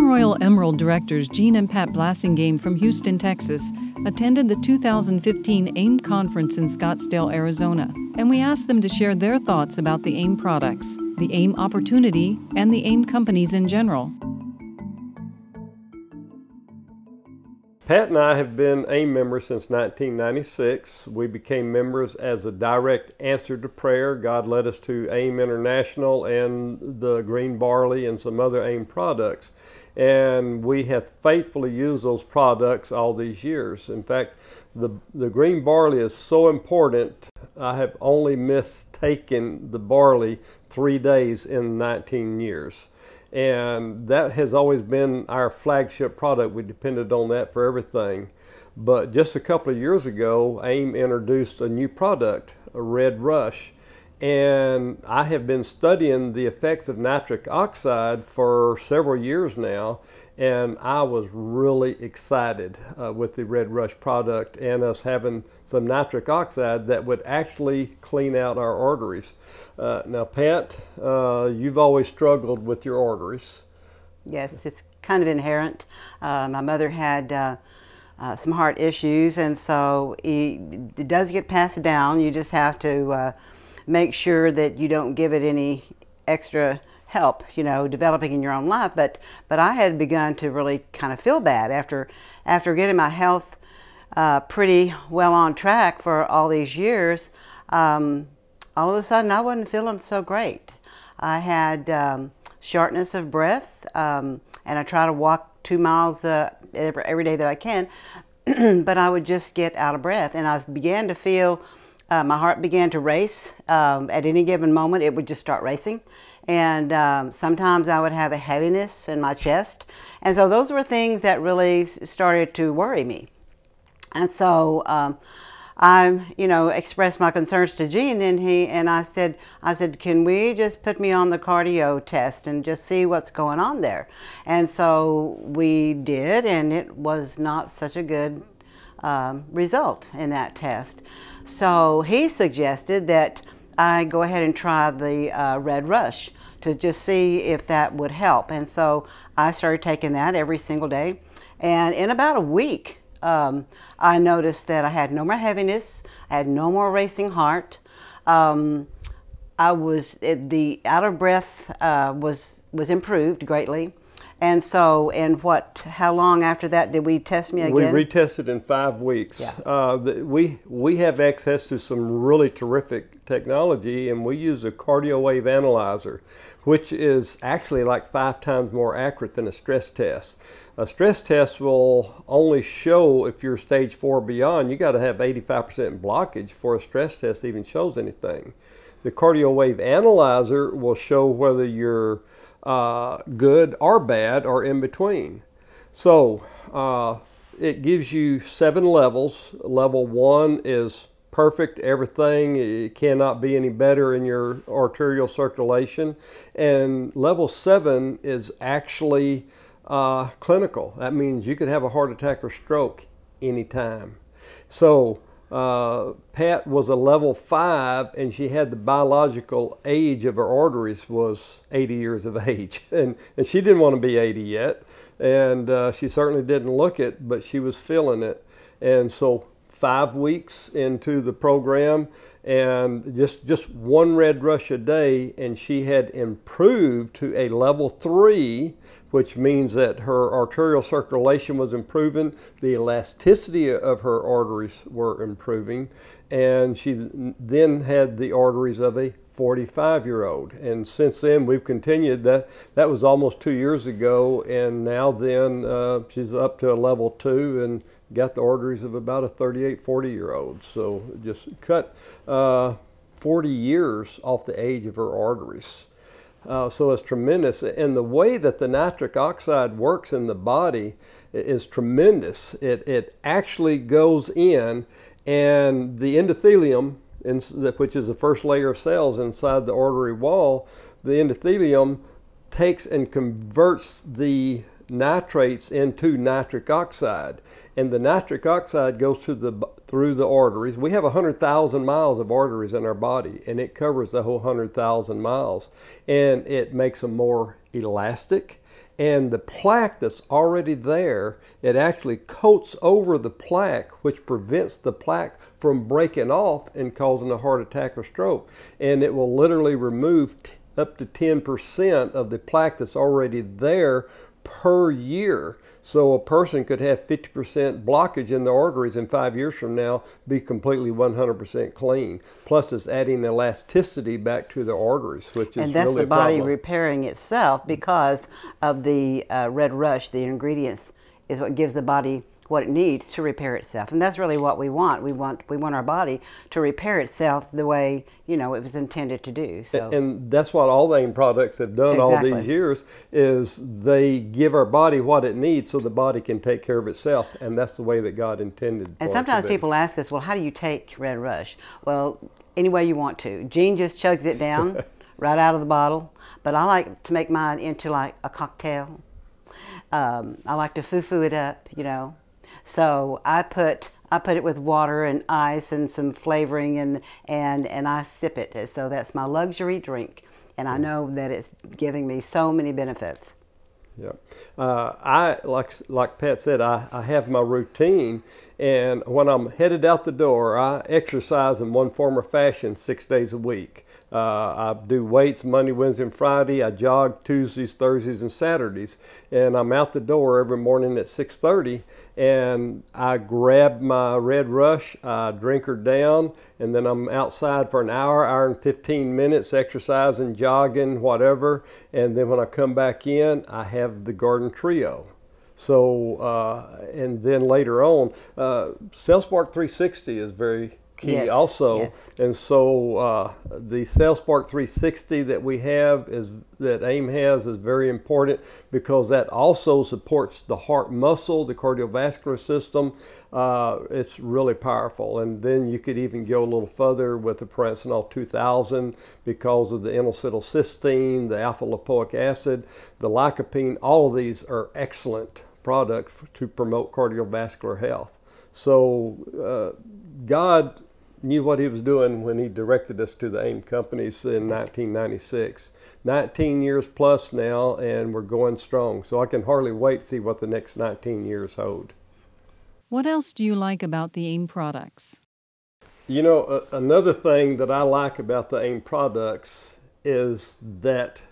Young Royal Emerald directors Jean and Pat Blasingame from Houston, Texas, attended the 2015 AIM conference in Scottsdale, Arizona, and we asked them to share their thoughts about the AIM products, the AIM opportunity, and the AIM companies in general. Pat and I have been AIM members since 1996. We became members as a direct answer to prayer. God led us to AIM International and the green barley and some other AIM products. And we have faithfully used those products all these years. In fact, the green barley is so important, I have only mistaken the barley 3 days in 19 years. And that has always been our flagship product. We depended on that for everything. But just a couple of years ago, AIM introduced a new product, a Red Rush. And I have been studying the effects of nitric oxide for several years now, and I was really excited with the Red Rush product and us having some nitric oxide that would actually clean out our arteries. Now, Pat, you've always struggled with your arteries. Yes, it's kind of inherent. My mother had some heart issues, and so it does get passed down. You just have to make sure that you don't give it any extra help, you know, developing in your own life. But I had begun to really kind of feel bad after getting my health pretty well on track for all these years. All of a sudden, I wasn't feeling so great. I had shortness of breath, and I try to walk 2 miles every day that I can, but I would just get out of breath, and I began to feel my heart began to race. At any given moment, it would just start racing. And sometimes I would have a heaviness in my chest. And so those were things that really started to worry me. And so I, expressed my concerns to Gene, and I said, can we just put me on the cardio test and just see what's going on there? And so we did, and it was not such a good result in that test. So he suggested that I go ahead and try the Red Rush to just see if that would help. And so I started taking that every single day. And in about a week, I noticed that I had no more heaviness, I had no more racing heart. The out of breath was improved greatly. And so, how long after that did we test me again? We retested in 5 weeks. Yeah. We have access to some really terrific technology, and we use a cardio wave analyzer, which is actually like 5 times more accurate than a stress test. A stress test will only show if you're stage 4 or beyond. You got to have 85% blockage for a stress test even shows anything. The cardio wave analyzer will show whether you're good or bad or in between. So it gives you 7 levels. Level 1 is perfect, everything, it cannot be any better in your arterial circulation. And level 7 is actually clinical. That means you could have a heart attack or stroke anytime. So Pat was a level 5, and she had the biological age of her arteries was 80 years of age. And she didn't want to be 80 yet, and she certainly didn't look it, but she was feeling it. And so 5 weeks into the program, and just 1 Red Rush a day, and she had improved to a level 3, which means that her arterial circulation was improving, the elasticity of her arteries were improving, and she then had the arteries of a 45-year-old. And since then we've continued. That was almost 2 years ago, and now then she's up to a level 2 and got the arteries of about a 38, 40-year-old. So just cut 40 years off the age of her arteries. So it's tremendous. And the way that the nitric oxide works in the body is tremendous. It actually goes in, and the endothelium, which is the first layer of cells inside the artery wall, the endothelium takes and converts the nitrates into nitric oxide, and the nitric oxide goes to through the arteries. We have 100,000 miles of arteries in our body, and it covers the whole 100,000 miles. And it makes them more elastic. And the plaque that's already there, it actually coats over the plaque, which prevents the plaque from breaking off and causing a heart attack or stroke. And it will literally remove up to 10% of the plaque that's already there per year. So a person could have 50% blockage in the arteries, and 5 years from now be completely 100% clean. Plus it's adding elasticity back to the arteries, which is really a problem. And that's the body repairing itself because of the red rush. The ingredients is what gives the body what it needs to repair itself, and that's really what we want. We want our body to repair itself the way, you know, it was intended to do. So, and that's what all the AIM products have done all these years, is they give our body what it needs so the body can take care of itself, and that's the way that God intended. And sometimes people ask us, well, how do you take Red Rush? Well, any way you want to. Jean just chugs it down right out of the bottle, but I like to make mine into like a cocktail. I like to foo-foo it up, you know. So I put it with water and ice and some flavoring, and I sip it. So that's my luxury drink, and I know that it's giving me so many benefits. Yeah, I like Pat said, I have my routine, and when I'm headed out the door, I exercise in one form or fashion 6 days a week. I do weights Monday, Wednesday, and Friday. I jog Tuesdays, Thursdays, and Saturdays. And I'm out the door every morning at 6:30, and I grab my Red Rush, I drink her down, and then I'm outside for an hour and 15 minutes, exercising, jogging, whatever. And then when I come back in, I have the Garden Trio. So, and then later on, CellSpark 360 is very key also. And so the CellSpark 360 that we have, that AIM has, is very important because that also supports the heart muscle, the cardiovascular system. It's really powerful. And then you could even go a little further with the Parenteral 2000 because of the N-acetylcysteine, the alpha-lipoic acid, the lycopene. All of these are excellent products to promote cardiovascular health. So God knew what he was doing when he directed us to the AIM companies in 1996. 19 years plus now, and we're going strong. So I can hardly wait to see what the next 19 years hold. What else do you like about the AIM products? You know, another thing that I like about the AIM products is that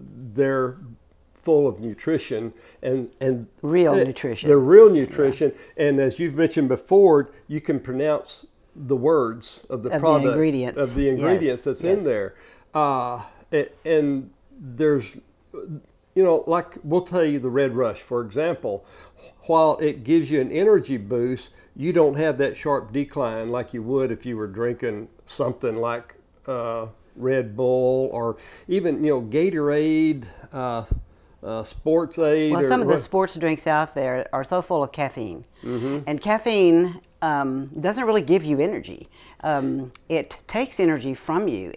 they're full of nutrition and real nutrition. They're real nutrition, and as you've mentioned before, you can pronounce the words of the product, of the ingredients that's in there. And there's, you know, like we'll tell you the Red Rush, for example, while it gives you an energy boost, you don't have that sharp decline like you would if you were drinking something like Red Bull or even, you know, Gatorade, Sports Aid. Well, some of the sports drinks out there are so full of caffeine. And caffeine doesn't really give you energy. It takes energy from you.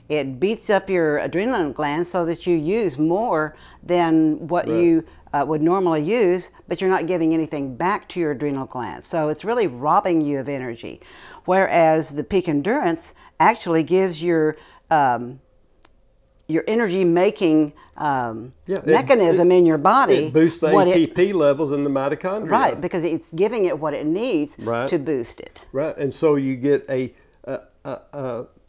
It beats up your adrenaline glands so that you use more than what you would normally use, but you're not giving anything back to your adrenal glands. So it's really robbing you of energy. Whereas the Peak Endurance actually gives your energy making mechanism in your body. It boosts the ATP levels in the mitochondria. Right, because it's giving it what it needs to boost it. Right, and so you get a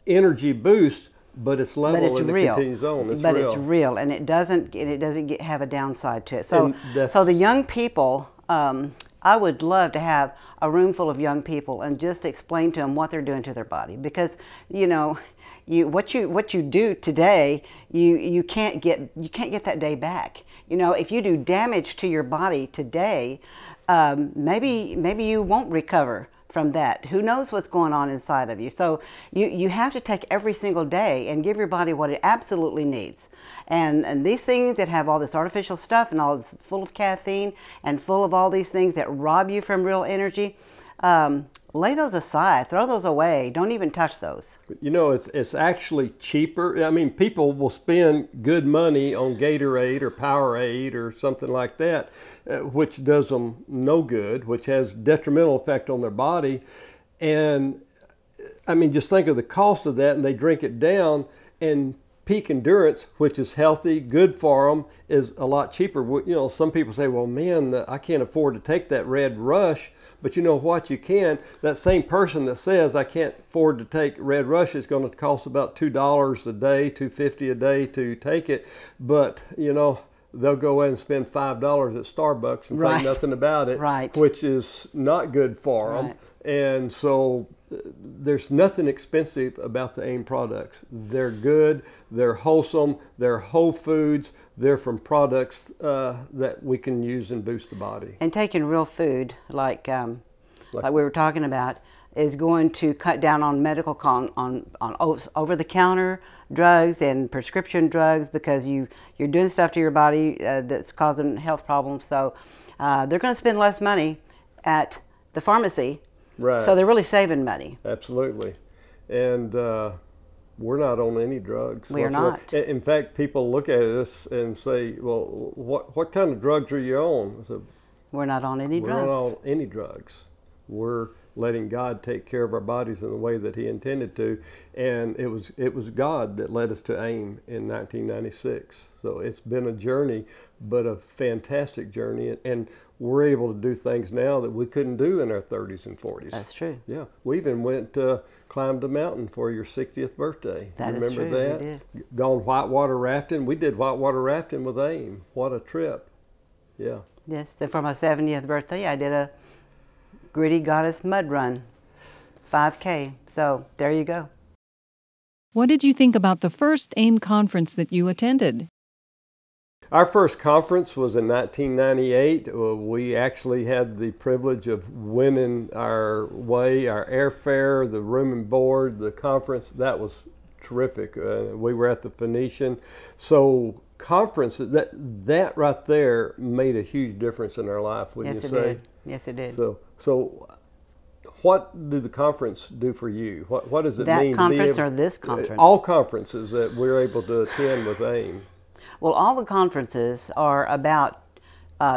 energy boost, but it's level and it continues on. It's real, and it doesn't have a downside to it. So, so the young people, I would love to have a room full of young people and just explain to them what they're doing to their body, because you know, what you do today, you can't get that day back. You know, if you do damage to your body today, maybe you won't recover from that. Who knows what's going on inside of you? So you have to take every single day and give your body what it absolutely needs. And these things that have all this artificial stuff and all this full of caffeine and full of all these things that rob you from real energy, lay those aside, throw those away, don't even touch those. You know, it's actually cheaper. I mean, people will spend good money on Gatorade or Powerade or something like that, which does them no good, which has detrimental effect on their body. And I mean, just think of the cost of that, and they drink it down, and peak endurance, which is healthy, good for them, is a lot cheaper. You know, some people say, well, man, I can't afford to take that Red Rush, but you know what, you can. That same person that says I can't afford to take Red Rush is going to cost about $2 a day, $2.50 a day to take it, but you know, they'll go in and spend $5 at Starbucks and think nothing about it, which is not good for them. And so there's nothing expensive about the AIM products. They're good, they're wholesome, they're whole foods, they're from products that we can use and boost the body. And taking real food, like we were talking about, is going to cut down on medical on over-the-counter drugs and prescription drugs, because you're doing stuff to your body that's causing health problems. So they're going to spend less money at the pharmacy. Right. So they're really saving money. Absolutely. And we're not on any drugs. We are not. In fact, people look at us and say, well, what kind of drugs are you on? So, we're not on any drugs. We're not on any drugs. We're letting God take care of our bodies in the way that He intended to. And it was God that led us to AIM in 1996. So it's been a journey, but a fantastic journey. And we're able to do things now that we couldn't do in our 30s and 40s. That's true. Yeah, we even went climbed a mountain for your 60th birthday. That is Remember true. that? We did. Gone whitewater rafting. We did whitewater rafting with AIM. What a trip! Yeah. Yes. So for my 70th birthday, I did a Gritty Goddess mud run, 5K. So there you go. What did you think about the first AIM conference that you attended? Our first conference was in 1998. We actually had the privilege of winning our way, our airfare, the room and board, the conference. That was terrific. We were at the Phoenician. So conference, that right there made a huge difference in our life, wouldn't you say? Did. Yes, it did. So what do the conference do for you? What does it mean? That conference or this conference? All conferences that we're able to attend with AIM. Well, all the conferences are about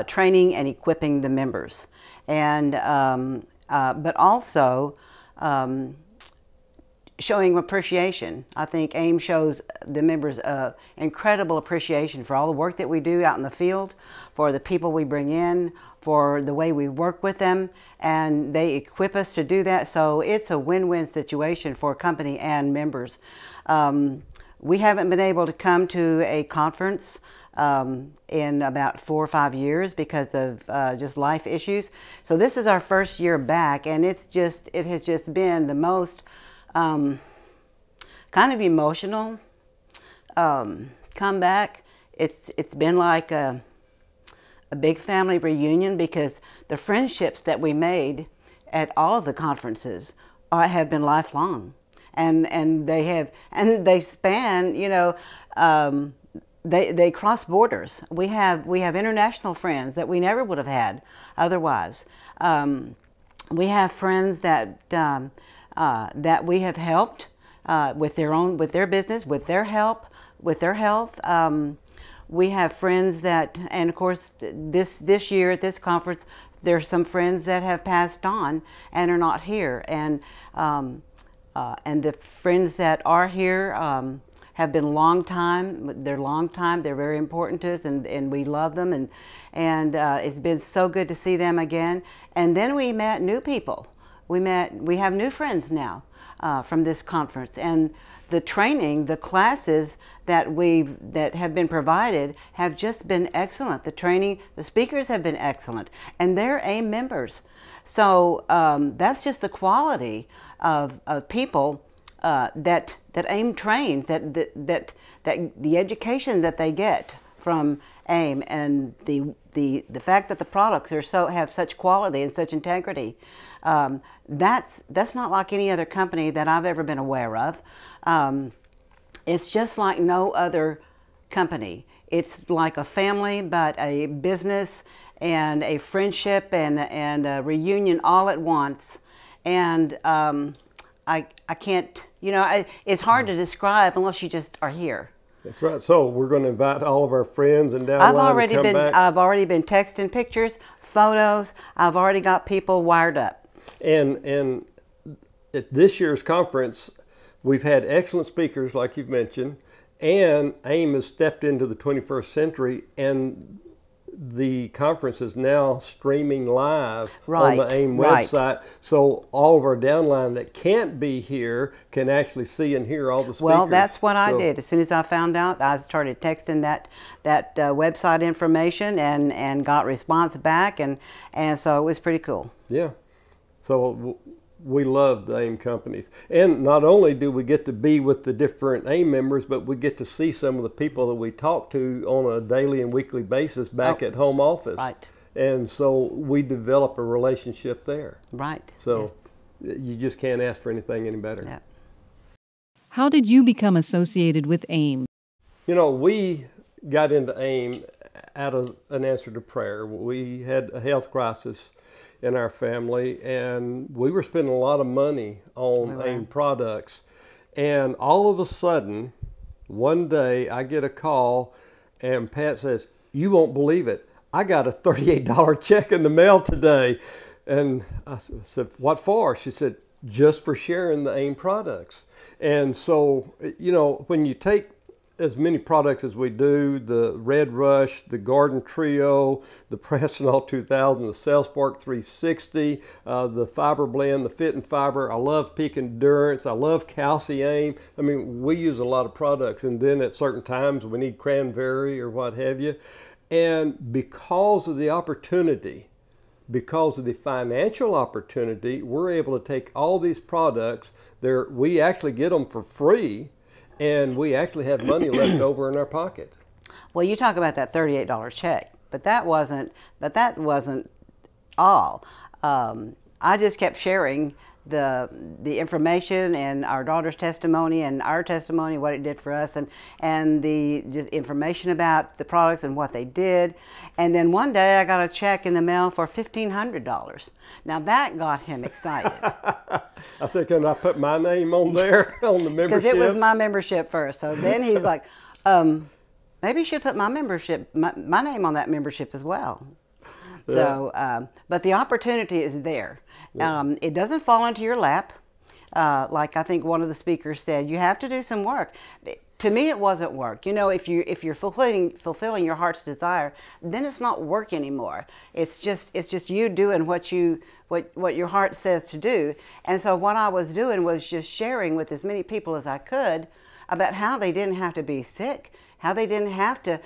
training and equipping the members, and but also showing appreciation. I think AIM shows the members incredible appreciation for all the work that we do out in the field, for the people we bring in, for the way we work with them, and they equip us to do that. So it's a win-win situation for company and members. We haven't been able to come to a conference in about 4 or 5 years because of just life issues. So this is our first year back, and it has just been the most kind of emotional comeback. It's been like a big family reunion, because the friendships that we made at all of the conferences have been lifelong. And they span, you know, they cross borders. We have international friends that we never would have had otherwise. We have friends that that we have helped with their business, with their help, with their health. We have friends that, and of course, this year at this conference, there's some friends that have passed on and are not here, and the friends that are here have been long time. They're very important to us, and we love them, and it's been so good to see them again. And then we met new people. We have new friends now from this conference, and the training, the classes that have been provided have just been excellent. The training, the speakers have been excellent, and they're AIM members. So that's just the quality of people that AIM trains, that the education that they get from AIM, and the fact that the products have such quality and such integrity. That's not like any other company that I've ever been aware of. It's just like no other company. It's like a family, but a business and a friendship and a reunion all at once. And I can't, you know, it's hard to describe unless you just are here. That's right. So we're going to invite all of our friends and down the line to come back. I've already been texting pictures, photos. I've already got people wired up. And at this year's conference, we've had excellent speakers, like you've mentioned, and AIM has stepped into the 21st century, and the conference is now streaming live on the AIM website. So all of our downline that can't be here can actually see and hear all the speakers. Well, that's what I did. As soon as I found out, I started texting that website information and got response back, and so it was pretty cool. Yeah. So we love the AIM companies. And not only do we get to be with the different AIM members, but we get to see some of the people that we talk to on a daily and weekly basis back at home office. Right. And so we develop a relationship there. Right. So you just can't ask for anything any better. Yeah. How did you become associated with AIM? You know, we got into AIM out of an answer to prayer. We had a health crisis in our family, and we were spending a lot of money on AIM products. And all of a sudden, one day I get a call and Pat says, "You won't believe it, I got a $38 check in the mail today." And I said, "What for?" She said, "Just for sharing the AIM products." And so, you know, when you take as many products as we do, the Red Rush, the Garden Trio, the Prestonol 2000, the CellSpark 360, the Fiber Blend, the Fit and Fiber. I love Peak Endurance. I love Calcium. I mean, we use a lot of products, and then at certain times we need cranberry or what have you. And because of the opportunity, because of the financial opportunity, we're able to take all these products there. We actually get them for free, and we actually have money left over in our pocket. Well, you talk about that $38 check, but that wasn't all. I just kept sharing the information and our daughter's testimony and our testimony, what it did for us, and the just information about the products and what they did. And then one day I got a check in the mail for $1,500. Now that got him excited. I think I put my name on there on the membership. Because it was my membership first. So then he's like, maybe you should put my membership, my name on that membership as well. Yeah. So, but the opportunity is there. Yeah. It doesn't fall into your lap. Like I think one of the speakers said, you have to do some work. To me, it wasn't work. You know, if you're fulfilling your heart's desire, then it's not work anymore. It's just you doing what your heart says to do. And so what I was doing was just sharing with as many people as I could about how they didn't have to be sick, how they didn't have to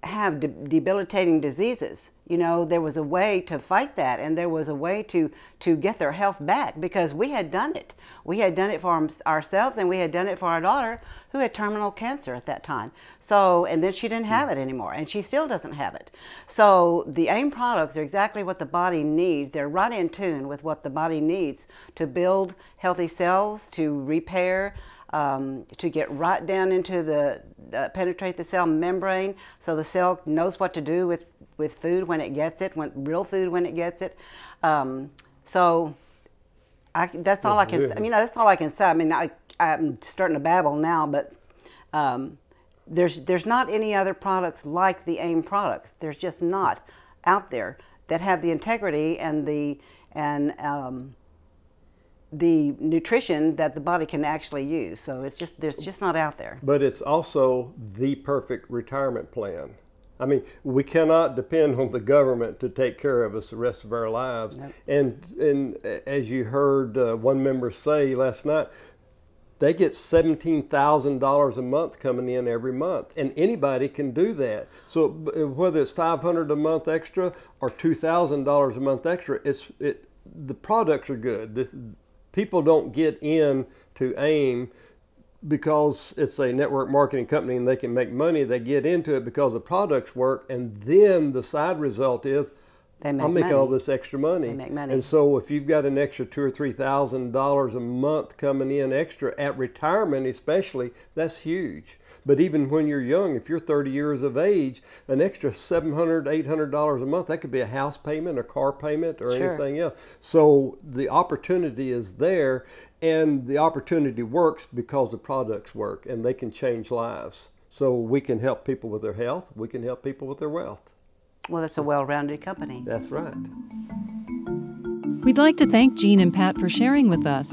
have debilitating diseases. You know, there was a way to fight that, and there was a way to get their health back, because we had done it. We had done it for ourselves, and we had done it for our daughter, who had terminal cancer at that time. So, and then she didn't have it anymore, and she still doesn't have it. So the AIM products are exactly what the body needs. They're right in tune with what the body needs to build healthy cells, to repair, to get right down into penetrate the cell membrane, so the cell knows what to do with food when it gets it, real food when it gets it. So that's all I can say. I mean, that's all I can say. I mean, I'm starting to babble now, but there's not any other products like the AIM products. There's just not out there that have the integrity and the nutrition that the body can actually use. So there's just not out there. But it's also the perfect retirement plan. I mean, we cannot depend on the government to take care of us the rest of our lives. Nope. And as you heard one member say last night, they get $17,000 a month coming in every month, and anybody can do that. So whether it's $500 a month extra or $2,000 a month extra, the products are good. People don't get into AIM because it's a network marketing company and they can make money. They get into it because the products work, and then the side result is I'm making all this extra money. They make money. And so if you've got an extra $2,000 or $3,000 a month coming in extra at retirement especially, that's huge. But even when you're young, if you're 30 years of age, an extra $700, $800 a month, that could be a house payment, a car payment, or Sure. anything else. So the opportunity is there, and the opportunity works because the products work, and they can change lives. So we can help people with their health. We can help people with their wealth. Well, it's a well-rounded company. That's right. We'd like to thank Jean and Pat for sharing with us.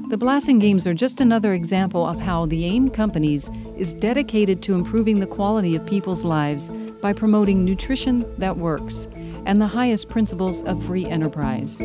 The Blasingames are just another example of how the AIM Companies is dedicated to improving the quality of people's lives by promoting nutrition that works and the highest principles of free enterprise.